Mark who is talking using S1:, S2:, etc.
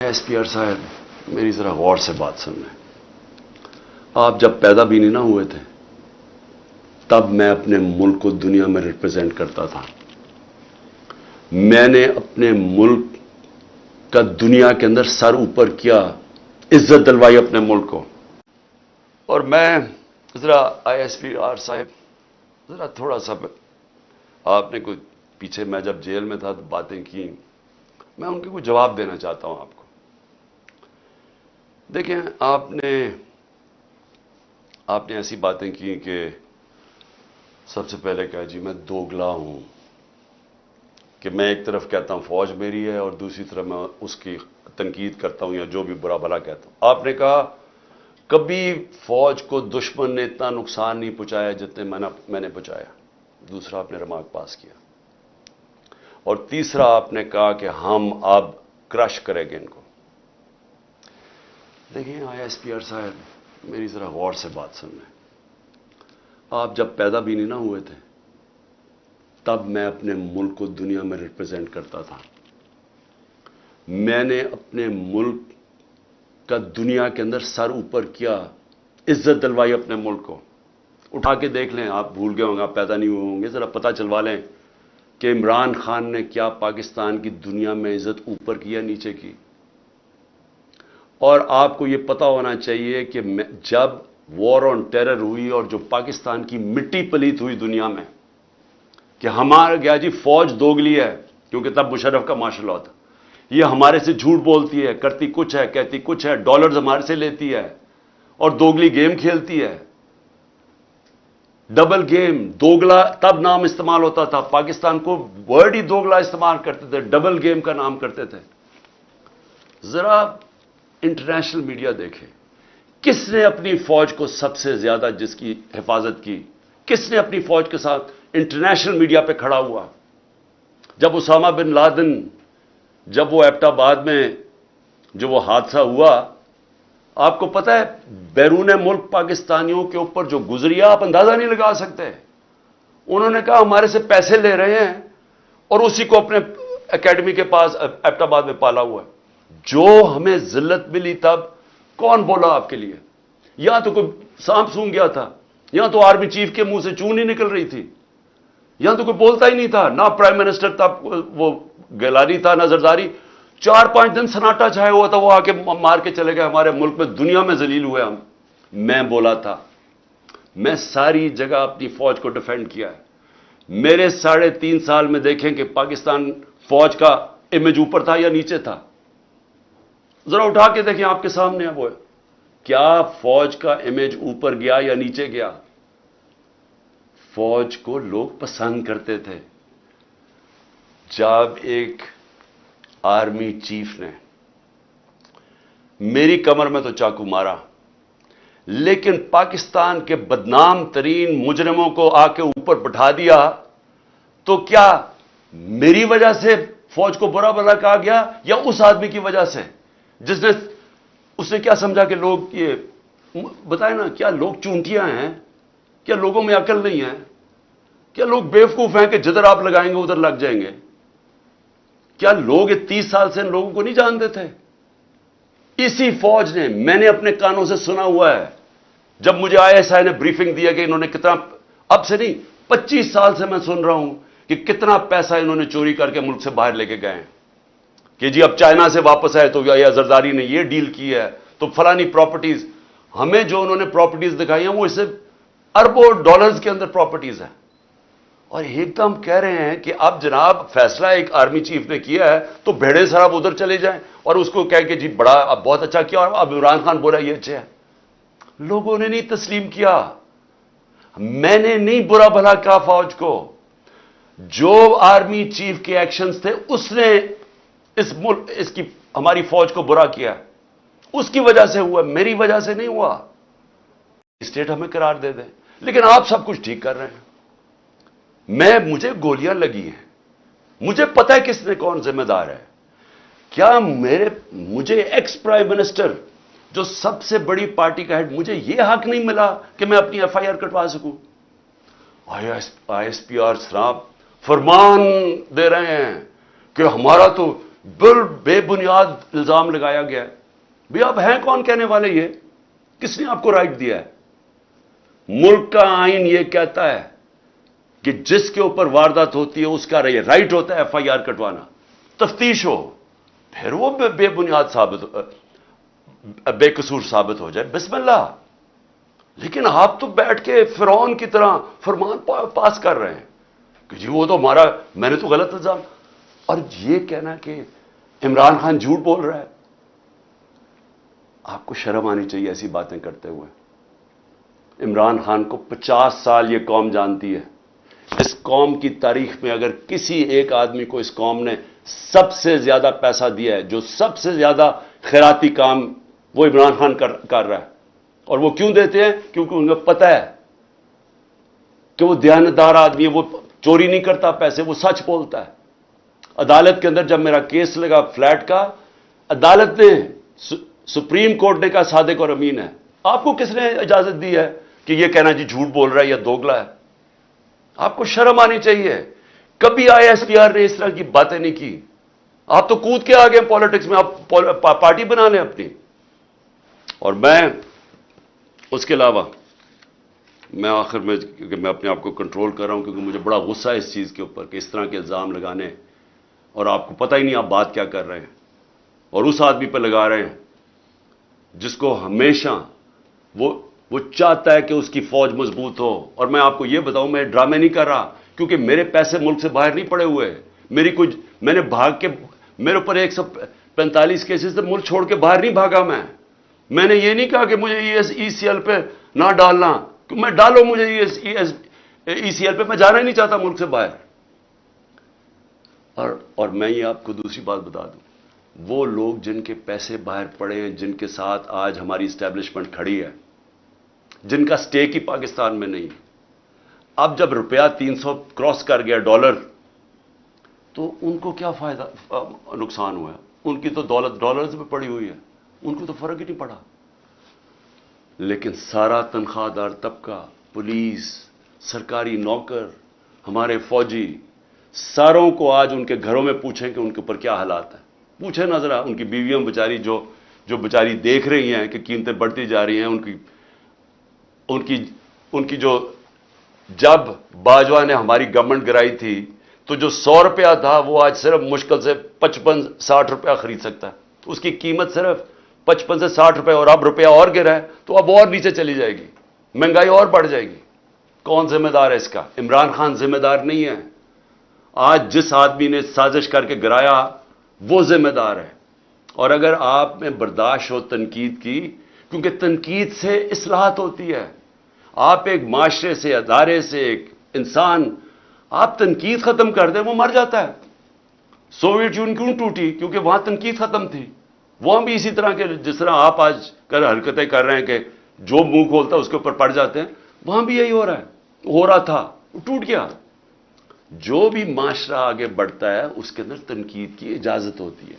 S1: SPR साहब मेरी ज़रा गौर से बात सुन लें। आप जब पैदा भी नहीं ना हुए थे तब मैं अपने मुल्क को दुनिया में रिप्रेजेंट करता था। मैंने अपने मुल्क का दुनिया के अंदर सर ऊपर किया, इज्जत दिलवाई अपने मुल्क को। और मैं ज़रा ISPR साहब ज़रा थोड़ा सा आपने कोई पीछे मैं जब जेल में था तो बातें की, मैं उनके कोई जवाब देना चाहता हूं आपको। देखें, आपने ऐसी बातें की कि सबसे पहले कहा जी मैं दोगला हूं, कि मैं एक तरफ कहता हूं फौज मेरी है और दूसरी तरफ मैं उसकी तनकीद करता हूं या जो भी बुरा भला कहता हूं। आपने कहा कभी फौज को दुश्मन ने इतना नुकसान नहीं पहुंचाया जितने मैंने पहुंचाया। दूसरा आपने रिमार्क पास किया। और तीसरा आपने कहा कि हम अब क्रश करेंगे इनको। देखिए ISPR साहब मेरी ज़रा गौर से बात सुन लें। आप जब पैदा भी नहीं ना हुए थे तब मैं अपने मुल्क को दुनिया में रिप्रेजेंट करता था। मैंने अपने मुल्क का दुनिया के अंदर सर ऊपर किया, इज्जत दिलवाई अपने मुल्क को। उठा के देख लें, आप भूल गए होंगे, आप पैदा नहीं हुए होंगे, ज़रा पता चलवा लें कि इमरान खान ने क्या पाकिस्तान की दुनिया में इज्जत ऊपर की या नीचे की। और आपको यह पता होना चाहिए कि जब वॉर ऑन टेरर हुई और जो पाकिस्तान की मिट्टी पलीत हुई दुनिया में कि हमारा गया जी फौज दोगली है, क्योंकि तब मुशर्रफ का मार्शल लॉ था, ये हमारे से झूठ बोलती है, करती कुछ है, कहती कुछ है, डॉलर्स हमारे से लेती है और दोगली गेम खेलती है। डबल गेम, दोगला तब नाम इस्तेमाल होता था। पाकिस्तान को वर्ड ही दोगला इस्तेमाल करते थे, डबल गेम का नाम करते थे। जरा इंटरनेशनल मीडिया देखे, किसने अपनी फौज को सबसे ज्यादा जिसकी हिफाजत की, किसने अपनी फौज के साथ इंटरनेशनल मीडिया पे खड़ा हुआ। जब उसामा बिन लादेन, जब वो एबटाबाद में जो वो हादसा हुआ, आपको पता है बैरून मुल्क पाकिस्तानियों के ऊपर जो गुजरिया आप अंदाजा नहीं लगा सकते। उन्होंने कहा हमारे से पैसे ले रहे हैं और उसी को अपने एकेडमी के पास एबटाबाद में पाला हुआ है। जो हमें जिल्लत मिली तब कौन बोला आपके लिए? यहां तो कोई सांप सूंघ गया था, यहां तो आर्मी चीफ के मुंह से चून ही निकल रही थी, यहां तो कोई बोलता ही नहीं था, ना प्राइम मिनिस्टर तब वो गिलानी था ना जरदारी। 4-5 दिन सन्नाटा छाया हुआ था, वो आके मार के चले गए हमारे मुल्क में, दुनिया में जलील हुए हम। मैं बोला था, मैं सारी जगह अपनी फौज को डिफेंड किया है। मेरे 3.5 साल में देखें कि पाकिस्तान फौज का इमेज ऊपर था या नीचे था। जरा उठा के देखें, आपके सामने है वो, क्या फौज का इमेज ऊपर गया या नीचे गया? फौज को लोग पसंद करते थे। जब एक आर्मी चीफ ने मेरी कमर में तो चाकू मारा, लेकिन पाकिस्तान के बदनाम तरीन मुजरिमों को आके ऊपर बैठा दिया, तो क्या मेरी वजह से फौज को बुरा भला कहा गया या उस आदमी की वजह से जिसने, उसने क्या समझा कि लोग ये बताए ना, क्या लोग चूंटियां हैं? क्या लोगों में अकल नहीं है? क्या लोग बेवकूफ हैं कि जिधर आप लगाएंगे उधर लग जाएंगे? क्या लोग 30 साल से इन लोगों को नहीं जानते थे? इसी फौज ने, मैंने अपने कानों से सुना हुआ है, जब मुझे ISI ने ब्रीफिंग दिया कि इन्होंने कितना, अब से नहीं 25 साल से मैं सुन रहा हूं कि कितना पैसा इन्होंने चोरी करके मुल्क से बाहर लेके गए हैं, कि जी अब चाइना से वापस आए तो या जरदारी ने ये डील की है तो फलानी प्रॉपर्टीज। हमें जो उन्होंने प्रॉपर्टीज दिखाई हैं वो इससे अरबों डॉलर्स के अंदर प्रॉपर्टीज हैं। और एकदम कह रहे हैं कि अब जनाब फैसला एक आर्मी चीफ ने किया है तो भेड़े सराब उधर चले जाएं और उसको कह के जी बड़ा अब बहुत अच्छा किया और अब इमरान खान बोला ये अच्छा है। लोगों ने नहीं तस्लीम किया। मैंने नहीं बुरा भला कहा फौज को। जो आर्मी चीफ के एक्शंस थे उसने इसकी हमारी फौज को बुरा किया, उसकी वजह से हुआ, मेरी वजह से नहीं हुआ। स्टेट हमें करार दे दे, लेकिन आप सब कुछ ठीक कर रहे हैं। मुझे गोलियां लगी हैं, मुझे पता है किसने कौन जिम्मेदार है। क्या मुझे एक्स प्राइम मिनिस्टर जो सबसे बड़ी पार्टी का हेड, मुझे यह हक नहीं मिला कि मैं अपनी FIR कटवा सकूं? ISPR साहब फरमान दे रहे हैं कि हमारा तो بے بنیاد الزام لگایا گیا ہے. بھی آپ ہیں کون کہنے والے؟ یہ کس نے آپ کو رائٹ دیا ہے؟ ملک کا آئین یہ کہتا ہے کہ جس کے اوپر واردات ہوتی ہے اس کا رائٹ ہوتا ہے ایف آئی آر کٹوانا، تفتیش ہو، پھر وہ بے بنیاد بے قصور ثابت ہو جائے، بسم اللہ. لیکن آپ تو بیٹھ کے فرعون کی طرح فرمان پاس کر رہے ہیں کہ جی وہ تو ہمارا، میں نے تو غلط الزام. اور یہ کہنا کہ عمران خان جھوٹ بول رہا ہے، آپ کو شرم آنی چاہیے ایسی باتیں کرتے ہوئے. عمران خان کو 50 سال یہ قوم جانتی ہے. اس قوم کی تاریخ میں اگر کسی ایک آدمی کو اس قوم نے سب سے زیادہ پیسہ دیا ہے، جو سب سے زیادہ خیراتی کام، وہ عمران خان کر رہا ہے. اور وہ کیوں دیتے ہیں؟ کیونکہ ان کو پتہ ہے کہ وہ دیانتدار آدمی ہے، وہ چوری نہیں کرتا پیسے، وہ سچ بولتا ہے. عدالت کے اندر جب میرا کیس لگا فلیٹ کا، عدالت نے، سپریم کورٹ نے کہا صادق اور امین ہے. آپ کو کس نے اجازت دی ہے کہ یہ کہنا جی جھوٹ بول رہا ہے یا دوگلا ہے؟ آپ کو شرم آنی چاہیے. کبھی آئی ایس پی آر نے اس طرح کی باتیں نہیں کی. آپ تو کود کے آ گئے پالیٹکس میں، آپ پارٹی بنا لیں اپنی. اور میں اس کے علاوہ، میں آخر میں، کیونکہ میں اپنے آپ کو کنٹرول کر رہا ہوں کیونکہ مجھے بڑا غصہ ہے اس چیز کے اوپر کہ اس طرح کے الزام لگانے، اور آپ کو پتہ ہی نہیں آپ بات کیا کر رہے ہیں، اور اس آدمی پہ لگا رہے ہیں جس کو ہمیشہ وہ چاہتا ہے کہ اس کی فوج مضبوط ہو. اور میں آپ کو یہ بتاؤں، میں ڈرامے نہیں کر رہا، کیونکہ میرے پیسے ملک سے باہر نہیں پڑے ہوئے. میں نے بھاگ کے، میرے اوپر 145 کیسز سے ملک چھوڑ کے باہر نہیں بھاگا. میں نے یہ نہیں کہا کہ مجھے ای سی ایل پہ نہ ڈالنا، میں ڈالو مجھے ای سی ایل پہ، میں جانا ہی نہیں چاہتا ملک سے باہر. اور میں یہ آپ کو دوسری بات بتا دوں، وہ لوگ جن کے پیسے باہر پڑے ہیں، جن کے ساتھ آج ہماری اسٹیبلشمنٹ کھڑی ہے، جن کا سٹیک ہی پاکستان میں نہیں، اب جب روپیہ 300 کراس کر گیا ڈالر، تو ان کو کیا فائدہ، نقصان ہوا ہے؟ ان کی تو دولت ڈالرز میں پڑی ہوئی ہے، ان کو تو فرق ہی نہیں پڑا. لیکن سارا تنخواہ دار طبقہ، پولیس، سرکاری نوکر، ہمارے فوجی، ساروں کو آج ان کے گھروں میں پوچھیں کہ ان کے اوپر کیا حالات ہیں. پوچھیں نہ ذرا، ان کی بیویاں بیچاری جو بیچاری دیکھ رہی ہیں کہ قیمتیں بڑھتی جا رہی ہیں، ان کی جو، جب باجوہ نے ہماری گورنمنٹ گرائی تھی تو جو 100 روپیہ تھا وہ آج صرف مشکل سے 55-60 روپیہ خرید سکتا ہے. اس کی قیمت صرف 55 سے 60 روپے، اور اب روپیہ اور گرا ہے تو اب اور نیچے چلی جائے گی، مہنگائی اور بڑھ جائے گی. کون ذمہ دار ہے اس کا؟ عمران خان ذمہ دار نہیں ہے. آج جس آدمی نے سازش کر کے گرایا وہ ذمہ دار ہے. اور اگر آپ میں برداشت ہو تنقید کی، کیونکہ تنقید سے اصلاحات ہوتی ہے. آپ ایک معاشرے سے، ادارے سے، ایک انسان، آپ تنقید ختم کر دیں وہ مر جاتا ہے. سوویت یونین کیوں ٹوٹی؟ کیونکہ وہاں تنقید ختم تھی. وہاں بھی اسی طرح کے، جس طرح آپ آج حرکتیں کر رہے ہیں کہ جو منہ کھولتا ہے اس کے اوپر پڑ جاتے ہیں، وہاں بھی یہی ہو رہا ہے، ہو رہا تھا، وہ ٹوٹ گیا. جو بھی معاشرہ آگے بڑھتا ہے اس کے اندر تنقید کی اجازت ہوتی ہے.